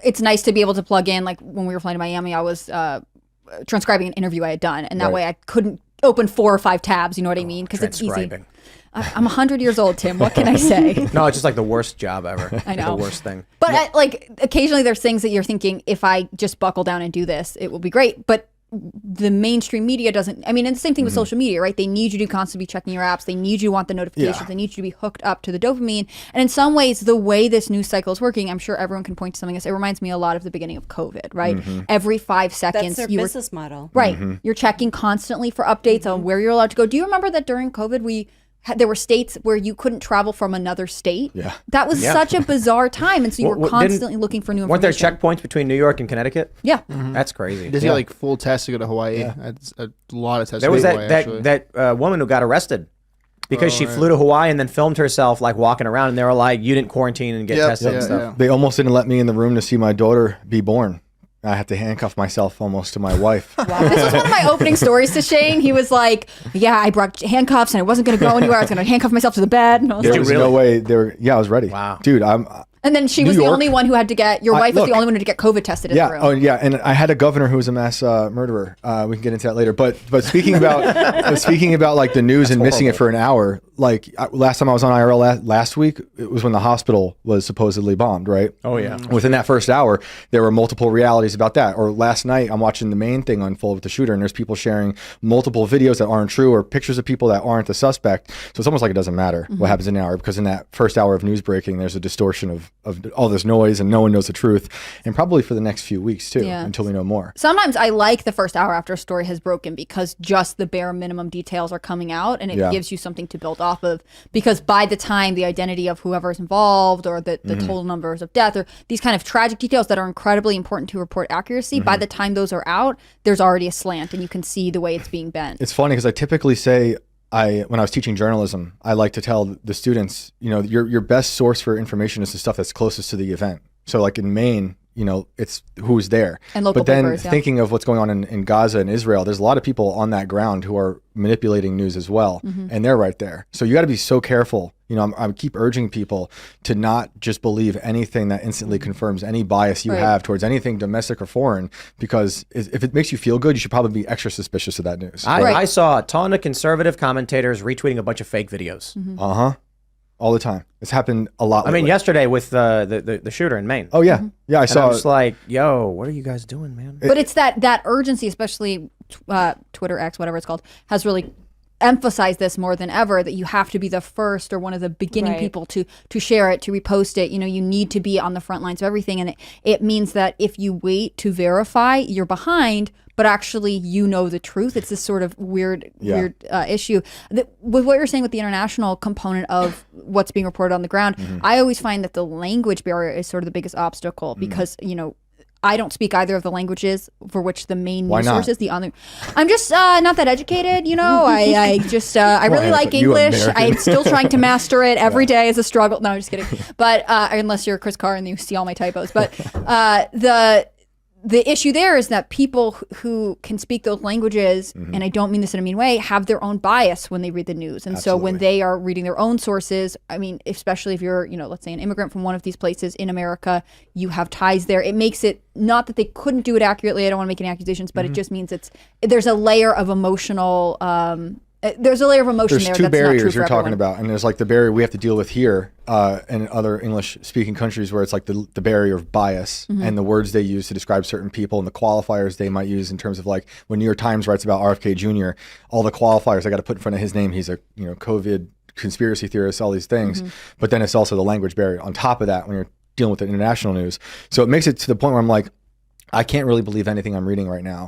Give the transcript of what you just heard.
it's nice to be able to plug in. Like when we were flying to Miami, I was transcribing an interview I had done, and that way I couldn't open 4 or 5 tabs. You know what I mean? Because it's easy. I'm 100 years old, Tim. What can I say? No, it's just like the worst job ever. I know. The worst thing. But like occasionally there's things that you're thinking, if I just buckle down and do this, it will be great. But the mainstream media doesn't. I mean, and the same thing with social media, right? They need you to constantly be checking your apps. They need you to want the notifications. They need you to be hooked up to the dopamine. And in some ways, the way this news cycle is working, I'm sure everyone can point to something else. It reminds me a lot of the beginning of COVID, right? Every 5 seconds, that's their business model, right? You're checking constantly for updates on where you're allowed to go. Do you remember that during COVID there were states where you couldn't travel from another state? Yeah. That was such a bizarre time. And so you were constantly looking for new information. Weren't there checkpoints between New York and Connecticut? Yeah. That's crazy. They get like full tests to go to Hawaii. Yeah. That's a lot of tests. There was Hawaii, that woman who got arrested because she flew to Hawaii and then filmed herself like walking around, and they were like, you didn't quarantine and get tested and stuff. Yeah. They almost didn't let me in the room to see my daughter be born. I had to handcuff myself almost to my wife. Wow. This was one of my opening stories to Shane. He was like, yeah, I brought handcuffs and I wasn't going to go anywhere. I was going to handcuff myself to the bed. And I was there was no way. I was ready. Wow. Dude, and then she was the only one who had to get, your wife was the only one who had to get COVID tested in the room. Oh, yeah. And I had a governor who was a mass murderer. We can get into that later. But speaking about like the news and missing it for an hour, like last time I was on IRL last week, it was when the hospital was supposedly bombed, right? Oh, yeah. Within that first hour, there were multiple realities about that. Or last night, I'm watching the main thing unfold with the shooter, and there's people sharing multiple videos that aren't true or pictures of people that aren't the suspect. So it's almost like it doesn't matter what happens in an hour, because in that first hour of news breaking, there's a distortion of all this noise, and no one knows the truth, and probably for the next few weeks too, until we know more. Sometimes I like the first hour after a story has broken, because just the bare minimum details are coming out, and it gives you something to build off of, because by the time the identity of whoever's involved or the total numbers of death or these kind of tragic details that are incredibly important to report accuracy, by the time those are out, there's already a slant and you can see the way it's being bent. It's funny because I typically say, when I was teaching journalism, I like to tell the students, your best source for information is the stuff that's closest to the event. So like in Maine, it's who's there. And local but then papers, thinking of what's going on in Gaza and Israel, there's a lot of people on that ground who are manipulating news as well. And they're right there. So you got to be so careful. I keep urging people to not just believe anything that instantly confirms any bias you have towards anything domestic or foreign, because if it makes you feel good, you should probably be extra suspicious of that news. I saw a ton of conservative commentators retweeting a bunch of fake videos. All the time. It's happened a lot lately. I mean, yesterday with the shooter in Maine. Oh, yeah. Yeah, I saw. I was like, yo, what are you guys doing, man? But it's that urgency, especially Twitter, X, whatever it's called, has really emphasized this more than ever, that you have to be the first or one of the beginning people to share it, to repost it. You need to be on the front lines of everything. And it means that if you wait to verify, you're behind, but actually the truth. It's this sort of weird issue. With what you're saying with the international component of what's being reported on the ground, I always find that the language barrier is sort of the biggest obstacle, because, I don't speak either of the languages for which the main news source is. I'm just not that educated, I really like English. I'm still trying to master it. Every day is a struggle. No, I'm just kidding. But unless you're Chris Carr and you see all my typos. But the issue there is that people who can speak those languages, and I don't mean this in a mean way, have their own bias when they read the news. And so when they are reading their own sources, I mean, especially if you're, let's say an immigrant from one of these places in America, you have ties there. It makes it, not that they couldn't do it accurately, I don't want to make any accusations, but it just means there's a layer of emotional, there's two barriers you're talking about, and there's like the barrier we have to deal with here in other English-speaking countries, where it's like the barrier of bias and the words they use to describe certain people and the qualifiers they might use in terms of, like, when New York Times writes about RFK Jr., all the qualifiers I got to put in front of his name. He's a COVID conspiracy theorist, all these things, but then it's also the language barrier on top of that when you're dealing with the international news. So it makes it to the point where I'm like, I can't really believe anything I'm reading right now.